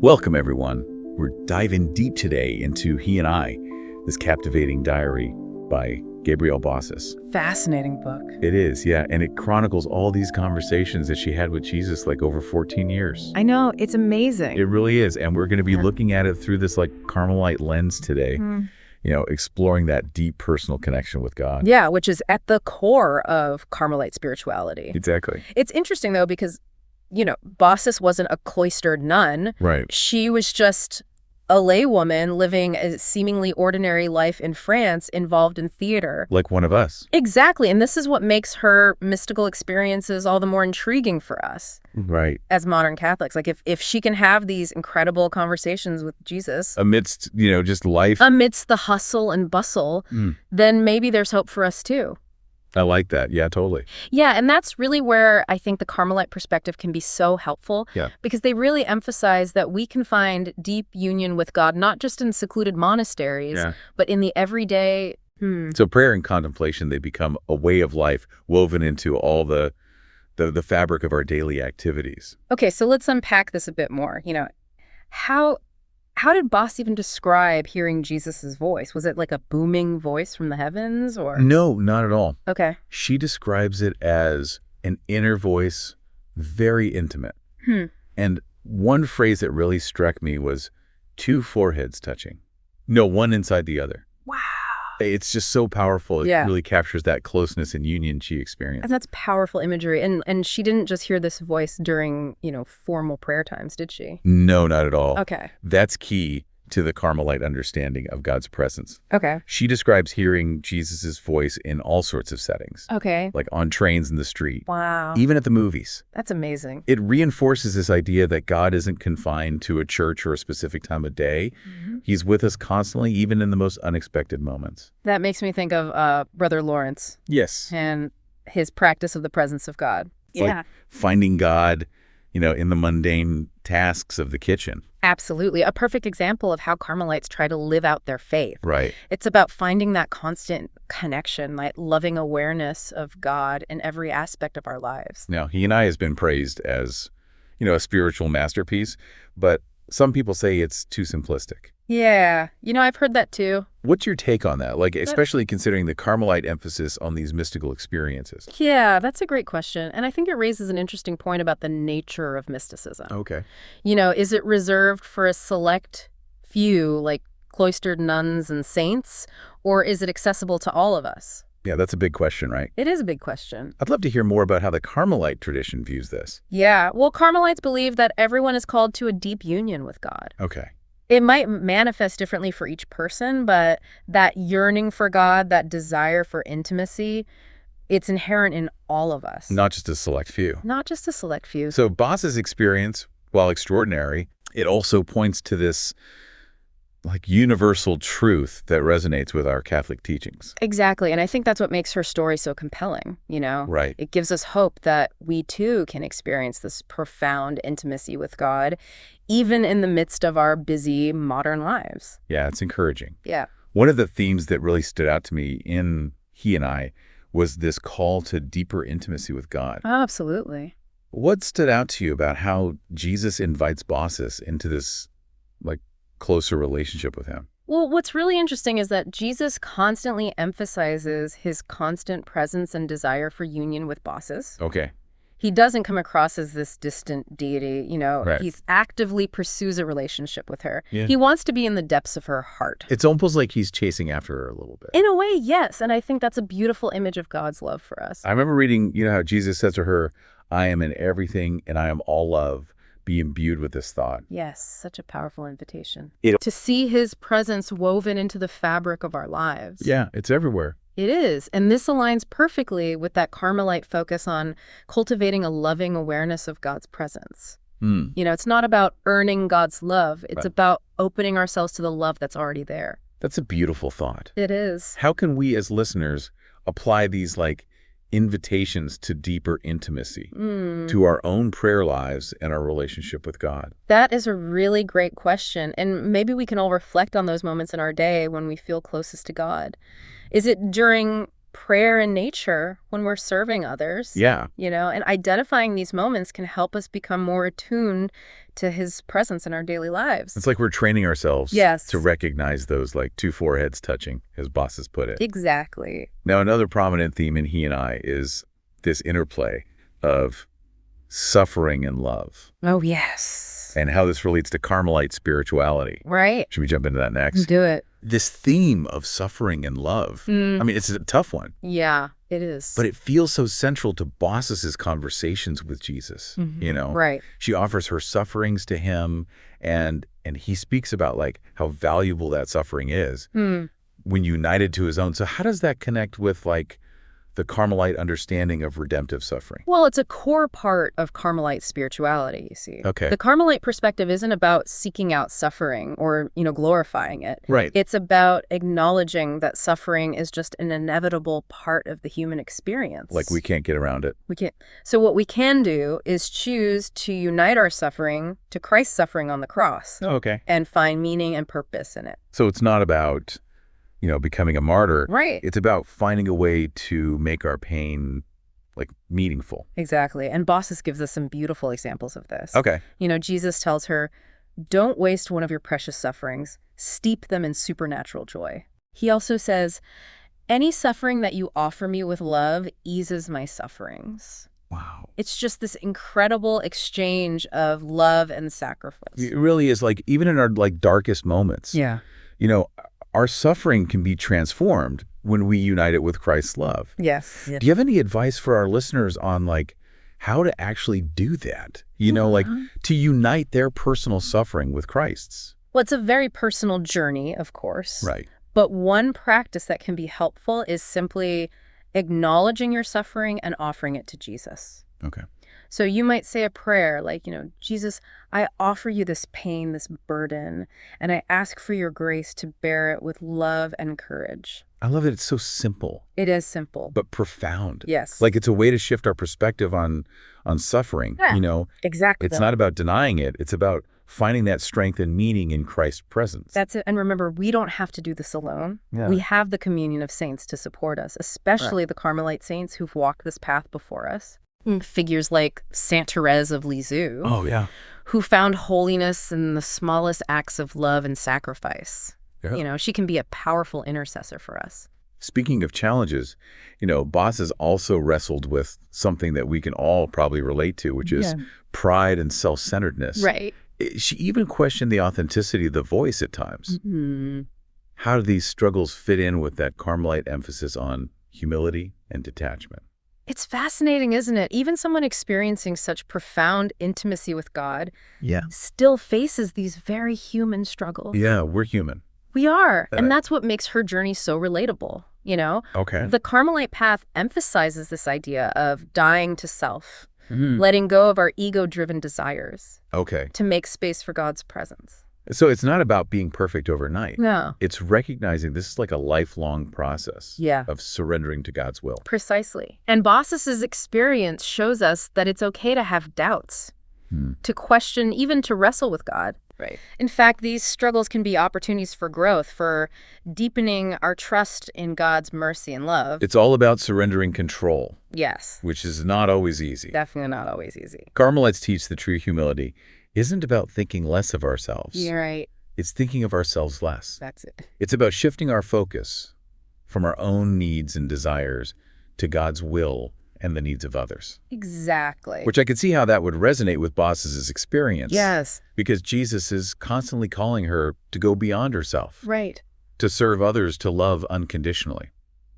Welcome, everyone. We're diving deep today into He and I, this captivating diary by Gabrielle Bossis. Fascinating book. It is, yeah, and it chronicles all these conversations that she had with Jesus like over 14 years. I know, it's amazing. It really is, and we're going to be looking at it through this like Carmelite lens today, exploring that deep personal connection with God. Yeah, which is at the core of Carmelite spirituality. Exactly. It's interesting, though, because, Bossis wasn't a cloistered nun. Right. She was just a laywoman living a seemingly ordinary life in France, involved in theater. Like one of us. Exactly, and this is what makes her mystical experiences all the more intriguing for us. Right. As modern Catholics. Like, if she can have these incredible conversations with Jesus. Amidst, just life. Amidst the hustle and bustle, then maybe there's hope for us, too. I like that. Yeah, totally. Yeah, and that's really where I think the Carmelite perspective can be so helpful. Yeah. Because they really emphasize that we can find deep union with God, not just in secluded monasteries, but in the everyday. So prayer and contemplation, they become a way of life woven into all the fabric of our daily activities. Okay, so let's unpack this a bit more. How did Bossis even describe hearing Jesus's voice? Was it like a booming voice from the heavens, or? No, not at all. Okay. She describes it as an inner voice, very intimate. And one phrase that really struck me was two foreheads touching. No, one inside the other. Wow. It's just so powerful. It really captures that closeness and union she experienced. And that's powerful imagery. And she didn't just hear this voice during, formal prayer times, did she? No, not at all. Okay. That's key to the Carmelite understanding of God's presence. Okay. She describes hearing Jesus's voice in all sorts of settings. Okay. Like on trains in the street. Wow. Even at the movies. That's amazing. It reinforces this idea that God isn't confined to a church or a specific time of day. He's with us constantly, even in the most unexpected moments. That makes me think of Brother Lawrence. Yes. And his practice of the presence of God. It's like finding God, in the mundane tasks of the kitchen. Absolutely. A perfect example of how Carmelites try to live out their faith. Right. It's about finding that constant connection, like loving awareness of God in every aspect of our lives. Now, He and I has been praised as, a spiritual masterpiece, but some people say it's too simplistic. Yeah. I've heard that too. What's your take on that? Like, especially considering the Carmelite emphasis on these mystical experiences. Yeah, that's a great question. And I think it raises an interesting point about the nature of mysticism. Okay. Is it reserved for a select few, like cloistered nuns and saints, or is it accessible to all of us? Yeah, that's a big question, right? It is a big question. I'd love to hear more about how the Carmelite tradition views this. Yeah, well, Carmelites believe that everyone is called to a deep union with God. Okay. It might manifest differently for each person, but that yearning for God, that desire for intimacy, it's inherent in all of us. Not just a select few. Not just a select few. So Bossis' experience, while extraordinary, it also points to this like universal truth that resonates with our Catholic teachings. Exactly. And I think that's what makes her story so compelling, Right. It gives us hope that we too can experience this profound intimacy with God, even in the midst of our busy modern lives. Yeah, it's encouraging. Yeah. One of the themes that really stood out to me in He and I was this call to deeper intimacy with God. Oh, absolutely. What stood out to you about how Jesus invites Bossis into this closer relationship with him? Well, what's really interesting is that Jesus constantly emphasizes his constant presence and desire for union with Bossis. Okay. He doesn't come across as this distant deity, Right. He actively pursues a relationship with her. Yeah. He wants to be in the depths of her heart. It's almost like he's chasing after her a little bit. In a way, yes. And I think that's a beautiful image of God's love for us. I remember reading, how Jesus says to her, I am in everything and I am all love. Be imbued with this thought. Yes, such a powerful invitation. To see his presence woven into the fabric of our lives. Yeah, it's everywhere. It is. And this aligns perfectly with that Carmelite focus on cultivating a loving awareness of God's presence. It's not about earning God's love. It's about opening ourselves to the love that's already there. That's a beautiful thought. It is. How can we as listeners apply these invitations to deeper intimacy to our own prayer lives and our relationship with God? That is a really great question. And maybe we can all reflect on those moments in our day when we feel closest to God. Is it during prayer in nature when we're serving others. Yeah. And identifying these moments can help us become more attuned to his presence in our daily lives. It's like we're training ourselves Yes. to recognize those like two foreheads touching, as Bossis put it. Exactly. Now, another prominent theme in He and I is this interplay of suffering and love. Oh, yes. And how this relates to Carmelite spirituality. Right. Should we jump into that next? Do it. This theme of suffering and love, I mean, it's a tough one. Yeah, it is. But it feels so central to Bossis's conversations with Jesus, Right. She offers her sufferings to him, and he speaks about, like, how valuable that suffering is when united to his own. So how does that connect with, like, the Carmelite understanding of redemptive suffering? Well, it's a core part of Carmelite spirituality, you see. Okay. The Carmelite perspective isn't about seeking out suffering or, glorifying it. Right. It's about acknowledging that suffering is just an inevitable part of the human experience. Like we can't get around it. We can't. So what we can do is choose to unite our suffering to Christ's suffering on the cross. Oh, okay. And find meaning and purpose in it. So it's not about, becoming a martyr. Right. It's about finding a way to make our pain, like, meaningful. Exactly. And Bossis gives us some beautiful examples of this. Okay. Jesus tells her, don't waste one of your precious sufferings. Steep them in supernatural joy. He also says, any suffering that you offer me with love eases my sufferings. Wow. It's just this incredible exchange of love and sacrifice. It really is, like, even in our, like, darkest moments. Yeah. Our suffering can be transformed when we unite it with Christ's love. Yes. Do you have any advice for our listeners on, like, how to actually do that? Like, to unite their personal suffering with Christ's? Well, it's a very personal journey, of course. Right. But one practice that can be helpful is simply acknowledging your suffering and offering it to Jesus. Okay. So you might say a prayer like, Jesus, I offer you this pain, this burden, and I ask for your grace to bear it with love and courage. I love that it's so simple. It is simple. But profound. Yes. Like, it's a way to shift our perspective on suffering. Yeah, exactly. It's not about denying it. It's about finding that strength and meaning in Christ's presence. That's it. And remember, we don't have to do this alone. Yeah. We have the communion of saints to support us, especially the Carmelite saints who've walked this path before us. Figures like Saint Therese of Lisieux. Oh, yeah. Who found holiness in the smallest acts of love and sacrifice. Yeah. She can be a powerful intercessor for us. Speaking of challenges, Bossis also wrestled with something that we can all probably relate to, which is pride and self-centeredness. Right. She even questioned the authenticity of the voice at times. Mm-hmm. How do these struggles fit in with that Carmelite emphasis on humility and detachment? It's fascinating, isn't it? Even someone experiencing such profound intimacy with God still faces these very human struggles. Yeah, we're human. We are. And that's what makes her journey so relatable, Okay. The Carmelite path emphasizes this idea of dying to self, letting go of our ego-driven desires to make space for God's presence. So it's not about being perfect overnight. No. It's recognizing this is like a lifelong process of surrendering to God's will. Precisely. And Bossis's experience shows us that it's okay to have doubts, to question, even to wrestle with God. Right. In fact, these struggles can be opportunities for growth, for deepening our trust in God's mercy and love. It's all about surrendering control. Yes. Which is not always easy. Definitely not always easy. Carmelites teach the true humility isn't about thinking less of ourselves. You're right. It's thinking of ourselves less. That's it. It's about shifting our focus from our own needs and desires to God's will and the needs of others. Exactly. Which I could see how that would resonate with Bossis's experience. Yes. Because Jesus is constantly calling her to go beyond herself. Right. To serve others, to love unconditionally.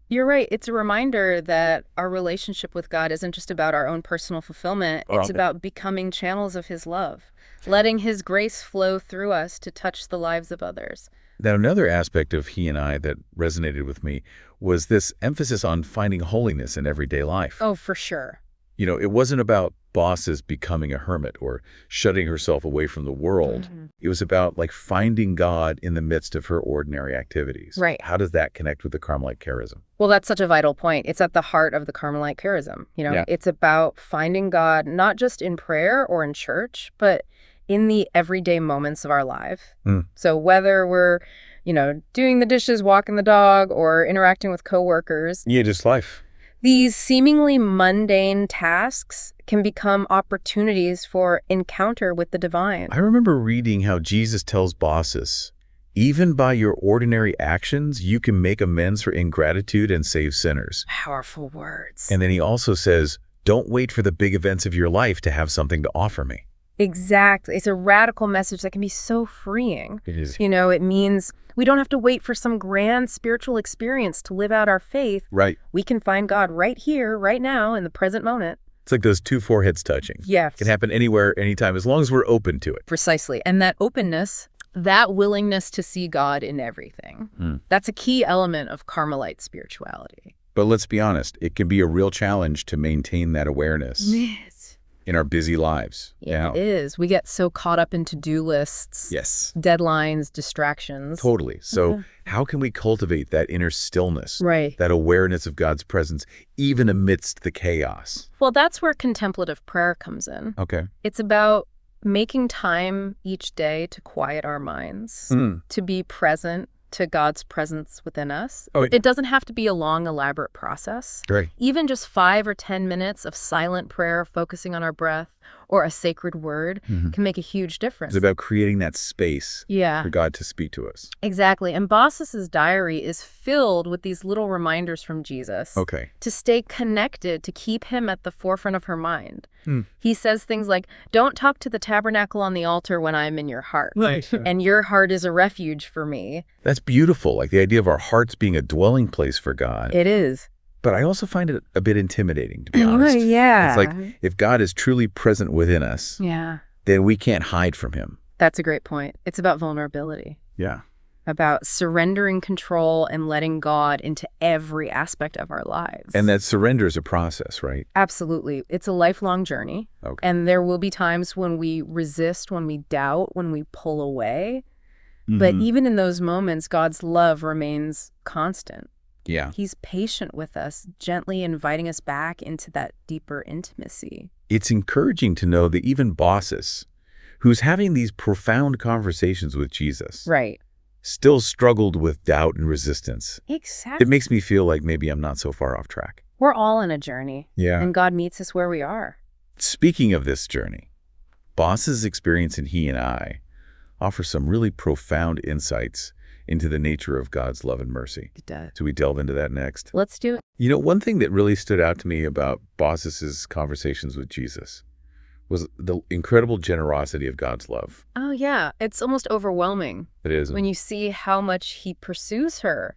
You're right. It's a reminder that our relationship with God isn't just about our own personal fulfillment. It's about becoming channels of his love, letting his grace flow through us to touch the lives of others. Now, another aspect of He and I that resonated with me was this emphasis on finding holiness in everyday life. Oh, for sure. It wasn't about Bossis becoming a hermit or shutting herself away from the world. It was about, like, finding God in the midst of her ordinary activities. Right. How does that connect with the Carmelite charism? Well, that's such a vital point. It's at the heart of the Carmelite charism. It's about finding God not just in prayer or in church, but in the everyday moments of our life. So whether we're, doing the dishes, walking the dog, or interacting with coworkers. Yeah, just life. These seemingly mundane tasks can become opportunities for encounter with the divine. I remember reading how Jesus tells Bossis, even by your ordinary actions, you can make amends for ingratitude and save sinners. Powerful words. And then he also says, don't wait for the big events of your life to have something to offer me. Exactly. It's a radical message that can be so freeing. It is. It means we don't have to wait for some grand spiritual experience to live out our faith. Right. We can find God right here, right now, in the present moment. It's like those two foreheads touching. Yes. It can happen anywhere, anytime, as long as we're open to it. Precisely. And that openness, that willingness to see God in everything, that's a key element of Carmelite spirituality. But let's be honest, it can be a real challenge to maintain that awareness. Yes. In our busy lives. Yeah, it is. We get so caught up in to-do lists. Yes. Deadlines, distractions. Totally. So how can we cultivate that inner stillness? Right. That awareness of God's presence, even amidst the chaos? Well, that's where contemplative prayer comes in. Okay. It's about making time each day to quiet our minds, to be present to God's presence within us. It doesn't have to be a long, elaborate process. Right. Even just 5 or 10 minutes of silent prayer, focusing on our breath, or a sacred word can make a huge difference. It's about creating that space for God to speak to us. Exactly. And Bossis's diary is filled with these little reminders from Jesus to stay connected, to keep him at the forefront of her mind. He says things like, don't talk to the tabernacle on the altar when I'm in your heart. Right. And your heart is a refuge for me. That's beautiful, like the idea of our hearts being a dwelling place for God. It is. But I also find it a bit intimidating, to be honest. Yeah. It's like, if God is truly present within us, then we can't hide from him. That's a great point. It's about vulnerability. Yeah. About surrendering control and letting God into every aspect of our lives. And that surrender is a process, right? Absolutely. It's a lifelong journey. And there will be times when we resist, when we doubt, when we pull away. But even in those moments, God's love remains constant. Yeah. He's patient with us, gently inviting us back into that deeper intimacy. It's encouraging to know that even Bossis, who's having these profound conversations with Jesus, still struggled with doubt and resistance. Exactly. It makes me feel like maybe I'm not so far off track. We're all on a journey. Yeah. And God meets us where we are. Speaking Speaking of this journey, Boss's experience in He and I offer some really profound insights into the nature of God's love and mercy. It does. So we delve into that next. Let's do it. One thing that really stood out to me about Boss's conversations with Jesus was the incredible generosity of God's love. Oh, yeah. It's almost overwhelming. It is. When you see how much he pursues her,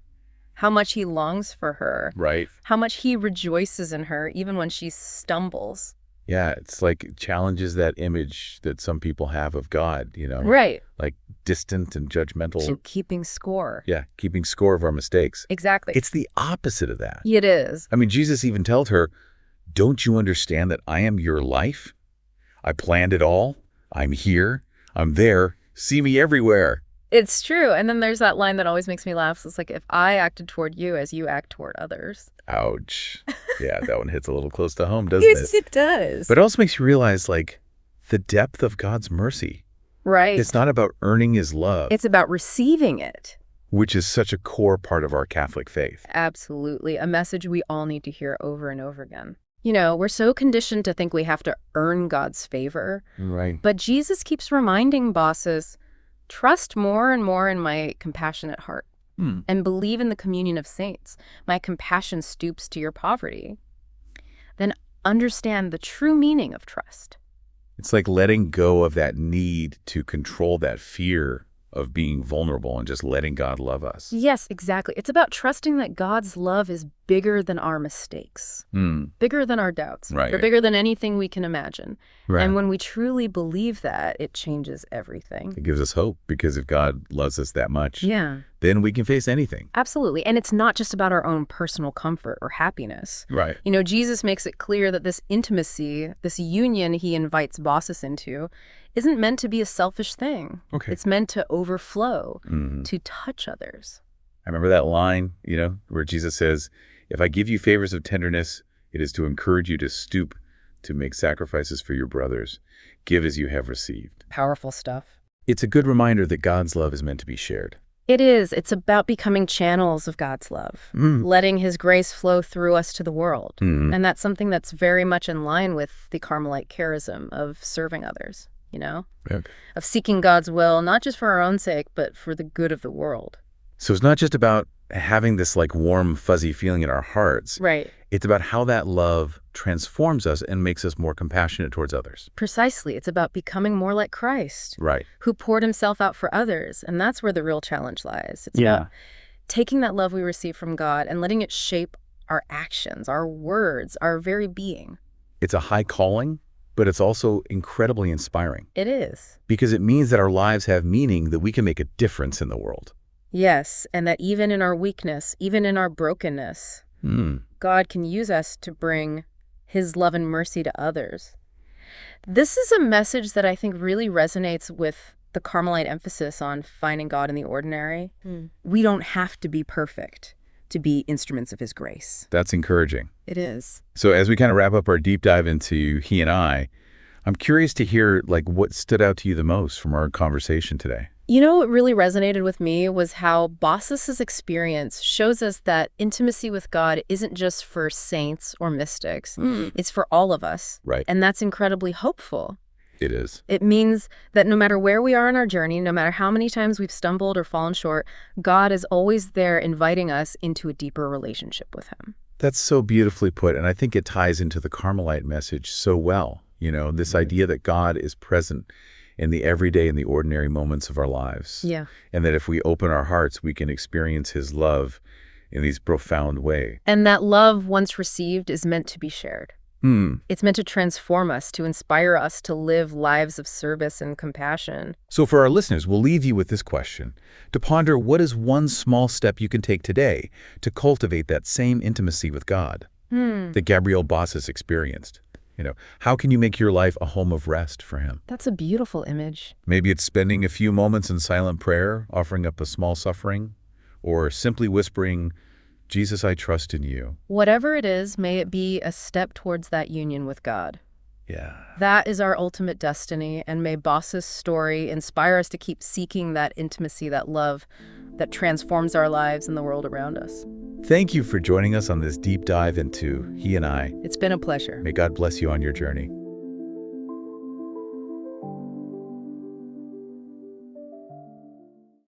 how much he longs for her, right. How much he rejoices in her, even when she stumbles. Yeah, it's like challenges that image that some people have of God, Right. Like distant and judgmental. Keeping score. Yeah, keeping score of our mistakes. Exactly. It's the opposite of that. It is. I mean, Jesus even tells her, don't you understand that I am your life? I planned it all. I'm here. I'm there. See me everywhere. It's true. And then there's that line that always makes me laugh. So it's like, if I acted toward you as you act toward others. Ouch. Yeah, that one hits a little close to home, doesn't it? Yes, it does. But it also makes you realize, the depth of God's mercy. Right. It's not about earning his love. It's about receiving it. Which is such a core part of our Catholic faith. Absolutely. A message we all need to hear over and over again. We're so conditioned to think we have to earn God's favor. Right. But Jesus keeps reminding Bossis, trust more and more in my compassionate heart and believe in the communion of saints. My compassion stoops to your poverty. Then understand the true meaning of trust. It's like letting go of that need to control that fear of being vulnerable and just letting God love us. Yes, exactly. It's about trusting that God's love is bigger than our mistakes, bigger than our doubts, or bigger than anything we can imagine. Right. And when we truly believe that, it changes everything. It gives us hope, because if God loves us that much, yeah, then we can face anything. Absolutely. And it's not just about our own personal comfort or happiness. Right. Jesus makes it clear that this intimacy, this union he invites Bossis into, isn't meant to be a selfish thing. Okay. It's meant to overflow, to touch others. I remember that line, where Jesus says, if I give you favors of tenderness, it is to encourage you to stoop to make sacrifices for your brothers. Give as you have received. Powerful stuff. It's a good reminder that God's love is meant to be shared. It is. It's about becoming channels of God's love, letting his grace flow through us to the world. And that's something that's very much in line with the Carmelite charism of serving others, of seeking God's will, not just for our own sake, but for the good of the world. So it's not just about having this like warm, fuzzy feeling in our hearts. Right. It's about how that love transforms us and makes us more compassionate towards others. Precisely. It's about becoming more like Christ. Right. Who poured himself out for others. And that's where the real challenge lies. It's about taking that love we receive from God and letting it shape our actions, our words, our very being. It's a high calling, but it's also incredibly inspiring. It is. Because it means that our lives have meaning, that we can make a difference in the world. Yes, and that even in our weakness, even in our brokenness, God can use us to bring his love and mercy to others. This is a message that I think really resonates with the Carmelite emphasis on finding God in the ordinary. We don't have to be perfect to be instruments of his grace. That's encouraging. It is. So as we kind of wrap up our deep dive into he and I'm curious to hear what stood out to you the most from our conversation today. What really resonated with me was how Bossis's experience shows us that intimacy with God isn't just for saints or mystics. It's for all of us. Right. And that's incredibly hopeful. It is. It means that no matter where we are in our journey, no matter how many times we've stumbled or fallen short, God is always there inviting us into a deeper relationship with him. That's so beautifully put, and I think it ties into the Carmelite message so well. This idea that God is present in the everyday and the ordinary moments of our lives. Yeah. And that if we open our hearts, we can experience his love in these profound ways. And that love, once received, is meant to be shared. It's meant to transform us, to inspire us to live lives of service and compassion. So for our listeners, we'll leave you with this question, to ponder what is one small step you can take today to cultivate that same intimacy with God that Gabrielle Bossis experienced. How can you make your life a home of rest for him? That's a beautiful image. Maybe it's spending a few moments in silent prayer, offering up a small suffering, or simply whispering, Jesus, I trust in you. Whatever it is, may it be a step towards that union with God. Yeah. That is our ultimate destiny, and may Bossis' story inspire us to keep seeking that intimacy, that love that transforms our lives and the world around us. Thank you for joining us on this deep dive into he and I. It's been a pleasure. May God bless you on your journey.